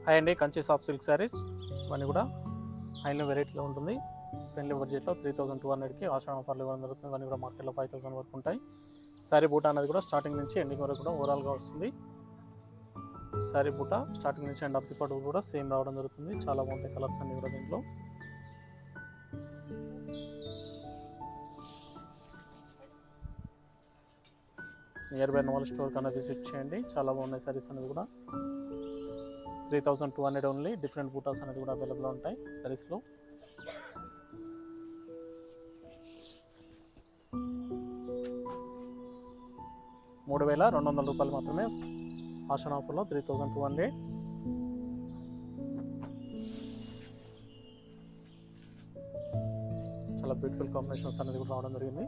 Hi అండి, Kanchi soft silk saris ఇవన్నీ కూడా హైలో వెరైటీలో ఉంటుంది. ఫ్రెండ్లీ బడ్జెట్లో 3200కి ఆషాఢ ఆఫర్లు ఇవ్వడం జరుగుతుంది. ఇవన్నీ కూడా మార్కెట్లో 5000 వరకు ఉంటాయి. శారీ బూటా అనేది కూడా స్టార్టింగ్ నుంచి ఎండింగ్ వరకు కూడా ఓవరాల్గా వస్తుంది. శారీ బూటా స్టార్టింగ్ నుంచి ఎండ్ ఆఫ్ ది పాటు కూడా సేమ్ రావడం జరుగుతుంది. చాలా బాగుంటాయి కలర్స్ అన్ని కూడా దీంట్లో. నియర్ బై నోవల్ స్టోర్ కన్నా విజిట్ చేయండి. చాలా బాగున్నాయి శారీస్ అనేది కూడా. 3200 ఓన్లీ. డిఫరెంట్ బూటాస్ అనేది కూడా అవైలబుల్ ఉంటాయి శారీస్లో. ₹3200 మాత్రమే ఆషాఢ ఆఫర్లో 3200. చాలా బ్యూటిఫుల్ కాంబినేషన్స్ అనేది కూడా రావడం జరిగింది.